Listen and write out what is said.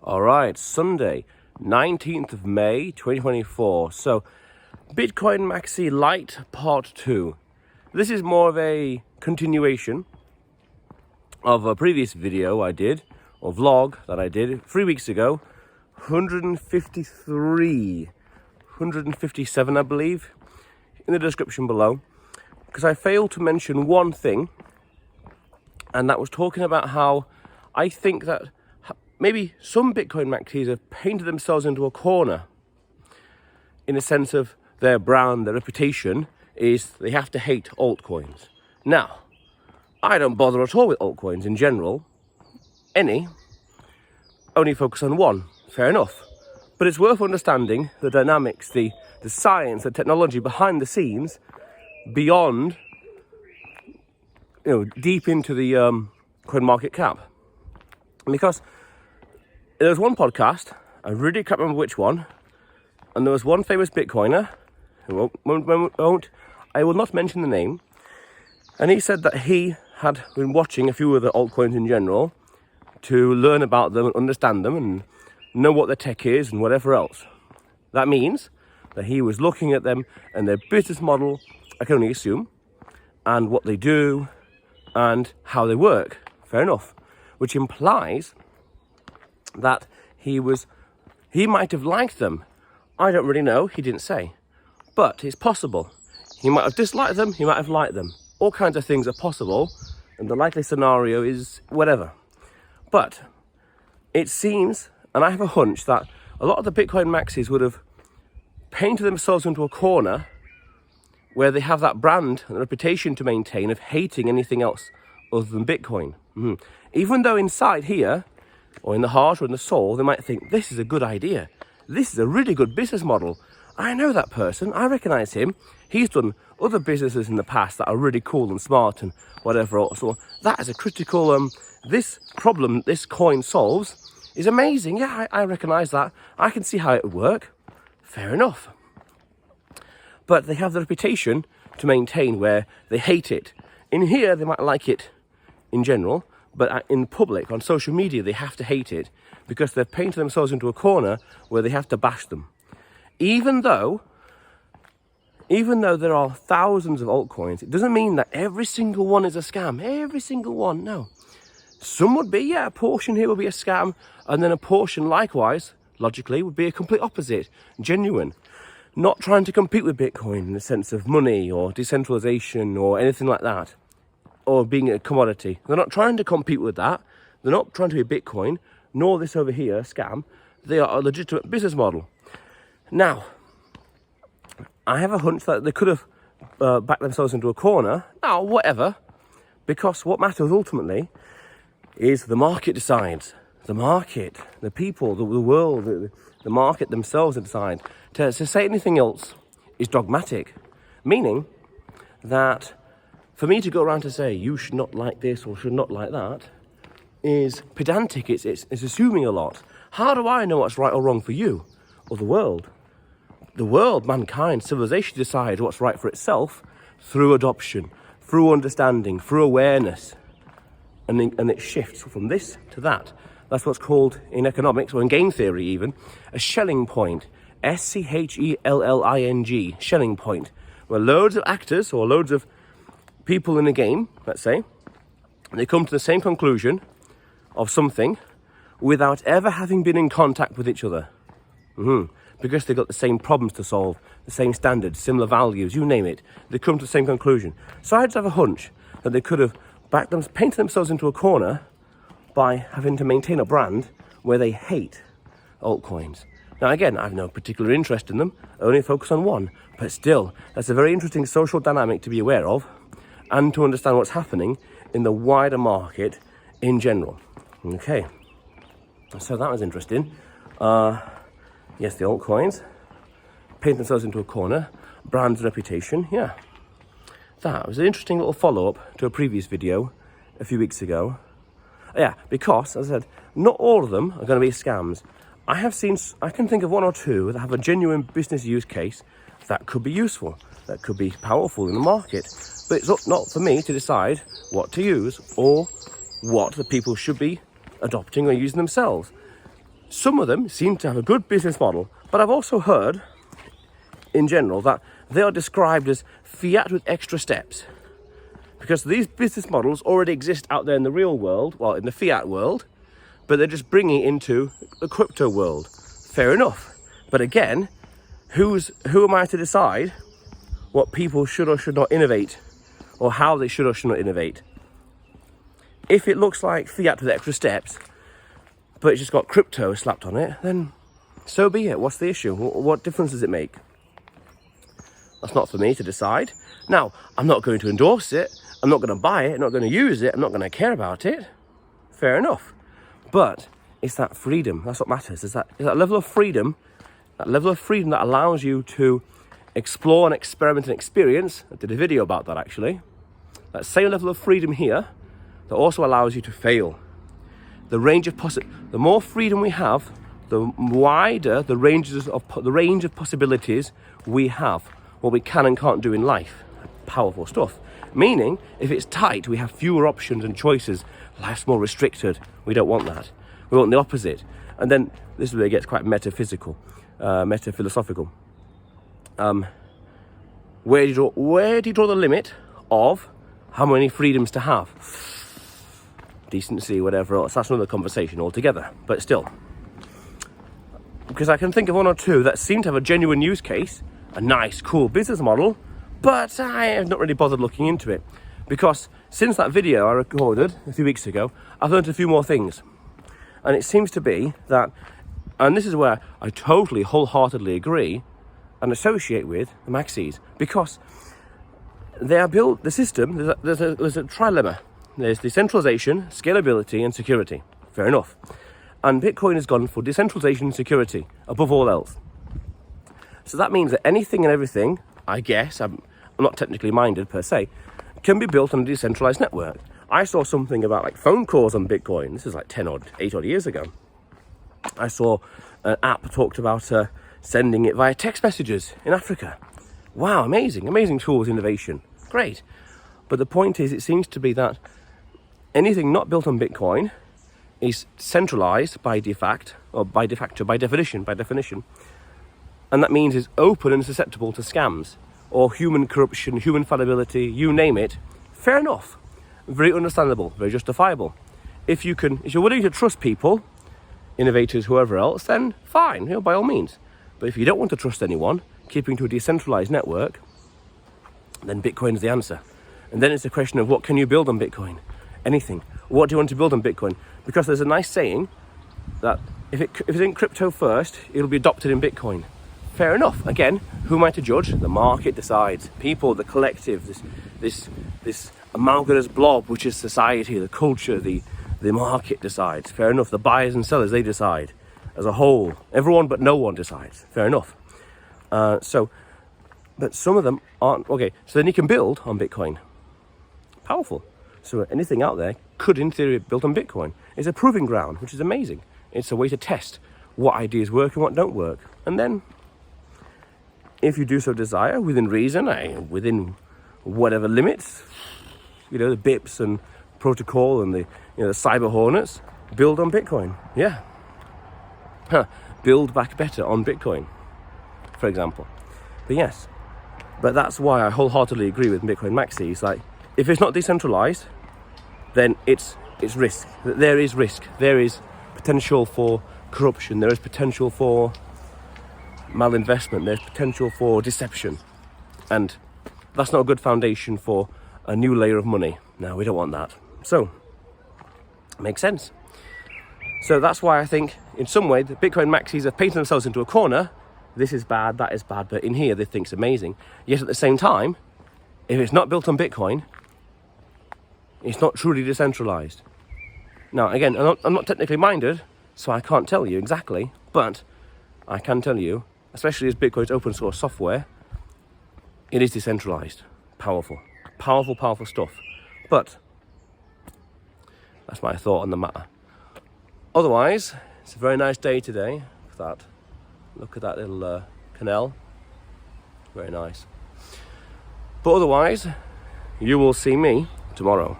All right, Sunday, 19th of May, 2024. So, Bitcoin Maxi Lite Part 2. This is more of a continuation of a previous video I did, or vlog that I did 3 weeks ago. 157, I believe, in the description below. Because I failed to mention one thing, and that was talking about how I think that maybe some Bitcoin Maxis have painted themselves into a corner in the sense of their brand, their reputation is they have to hate altcoins. Now, I don't bother at all with altcoins in general, only focus on one, fair enough. But it's worth understanding the dynamics, the science, the technology behind the scenes, beyond, deep into the coin market cap. Because there was one podcast, I really can't remember which one, and there was one famous Bitcoiner, who I will not mention the name, and he said that he had been watching a few of the altcoins in general to learn about them and understand them and know what their tech is and whatever else. That means that he was looking at them and their business model, I can only assume, and what they do and how they work. Fair enough. Which implies that he might have liked them. I don't really know, he didn't say. But it's possible. He might have disliked them, he might have liked them. All kinds of things are possible, and the likely scenario is whatever. But it seems, and I have a hunch, that a lot of the Bitcoin Maxis would have painted themselves into a corner where they have that brand and reputation to maintain of hating anything else other than Bitcoin. Even though inside here, or in the heart or in the soul, they might think, this is a good idea. This is a really good business model. I know that person. I recognize him. He's done other businesses in the past that are really cool and smart and whatever else. So that is a critical, this problem this coin solves is amazing. Yeah, I recognize that. I can see how it would work. Fair enough. But they have the reputation to maintain where they hate it. In here, they might like it in general, but in public, on social media, they have to hate it because they've painted themselves into a corner where they have to bash them. Even though there are thousands of altcoins, it doesn't mean that every single one is a scam. Every single one, no. Some would be, a portion here will be a scam, and then a portion, likewise, logically, would be a complete opposite, genuine. Not trying to compete with Bitcoin in the sense of money or decentralization or anything like that, or being a commodity. They're not trying to compete with that. They're not trying to be Bitcoin, nor this over here, a scam. They are a legitimate business model. Now, I have a hunch that they could have backed themselves into a corner. Now, whatever, because what matters ultimately is the market decides. The market, the people, the world, the market themselves decide. To say anything else is dogmatic, meaning that for me to go around to say you should not like this or should not like that is pedantic. It's assuming a lot. How do I know what's right or wrong for you or the world? The world, mankind, civilization decides what's right for itself through adoption, through understanding, through awareness. And it shifts from this to that. That's what's called, in economics, or in game theory even, a Schelling point. Schelling, Schelling point. Where loads of actors, or loads of people in a game, let's say, they come to the same conclusion of something without ever having been in contact with each other. Because they've got the same problems to solve, the same standards, similar values, you name it. They come to the same conclusion. So I just have a hunch that they could have painted themselves into a corner by having to maintain a brand where they hate altcoins. Now again, I have no particular interest in them, I only focus on one, but still, that's a very interesting social dynamic to be aware of and to understand what's happening in the wider market in general. Okay, so that was interesting. Yes, the altcoins paint themselves into a corner, brand reputation, yeah. That was an interesting little follow-up to a previous video a few weeks ago. Yeah, because, as I said, not all of them are going to be scams. I can think of one or two that have a genuine business use case that could be useful, that could be powerful in the market. But it's not for me to decide what to use or what the people should be adopting or using themselves. some of them seem to have a good business model, but I've also heard, in general, that they are described as fiat with extra steps. Because these business models already exist out there in the real world, well, in the fiat world, but they're just bringing it into the crypto world. Fair enough. But again, who am I to decide what people should or should not innovate, or how they should or should not innovate? If it looks like fiat with extra steps, but it's just got crypto slapped on it, then so be it. What's the issue? What difference does it make? That's not for me to decide. Now, I'm not going to endorse it. I'm not going to buy it. I'm not going to use it. I'm not going to care about it. Fair enough. But it's that freedom. That's what matters. Is that level of freedom, that allows you to explore and experiment and experience. I did a video about that, actually. That same level of freedom here that also allows you to fail. The more freedom we have, the wider the range of possibilities we have, what we can and can't do in life. Powerful stuff. Meaning, if it's tight, we have fewer options and choices. Life's more restricted. We don't want that. We want the opposite. And then this is where it gets quite metaphilosophical. Where do you draw the limit of how many freedoms to have? Decency, whatever else. That's another conversation altogether. But still, because I can think of one or two that seem to have a genuine use case, a nice, cool business model, but I have not really bothered looking into it. Because since that video I recorded a few weeks ago, I've learned a few more things. And it seems to be that, and this is where I totally, wholeheartedly agree and associate with the Maxis, because they are built, the system, there's a trilemma. There's decentralization, scalability, and security. Fair enough. And Bitcoin has gone for decentralization and security above all else. So that means that anything and everything, I guess, I'm not technically minded per se, can be built on a decentralized network. I saw something about like phone calls on Bitcoin. This is like 8 odd years ago. I saw an app talked about sending it via text messages in Africa. Wow, amazing tools, innovation. Great. But the point is, it seems to be that anything not built on Bitcoin is centralized by definition. And that means it's open and susceptible to scams or human corruption, human fallibility, you name it. Fair enough. Very understandable, very justifiable. If you're willing to trust people, innovators, whoever else, then fine, by all means. But if you don't want to trust anyone, keeping to a decentralized network, then Bitcoin is the answer. And then it's a question of what can you build on Bitcoin? Anything. What do you want to build on Bitcoin? Because there's a nice saying that if it's in crypto first, it'll be adopted in Bitcoin. Fair enough. Again, who am I to judge? The market decides. People, the collective, this amalgamous blob, which is society, the culture, the market decides. Fair enough. The buyers and sellers, they decide. As a whole, everyone but no one decides. Fair enough. But some of them aren't. Okay, so then you can build on Bitcoin. Powerful. So anything out there could, in theory, be built on Bitcoin. It's a proving ground, which is amazing. It's a way to test what ideas work and what don't work. And then, if you do so desire, within reason, within whatever limits, the BIPs and protocol and the cyber hornets, build on Bitcoin. Yeah. Build back better on Bitcoin, for example. But yes, but that's why I wholeheartedly agree with Bitcoin Maxi. It's like, if it's not decentralized, then it's risk. There is risk. There is potential for corruption. There is potential for malinvestment. There's potential for deception. And that's not a good foundation for a new layer of money. No, we don't want that. So, makes sense. So that's why I think, in some way, the Bitcoin Maxis have painted themselves into a corner. This is bad, that is bad, but in here they think it's amazing. Yet at the same time, if it's not built on Bitcoin, it's not truly decentralized. Now, again, I'm not technically minded, so I can't tell you exactly, but I can tell you, especially as Bitcoin's open source software, it is decentralized. Powerful stuff. But that's my thought on the matter. Otherwise, it's a very nice day today. Look at that little canal. Very nice. But otherwise, you will see me tomorrow.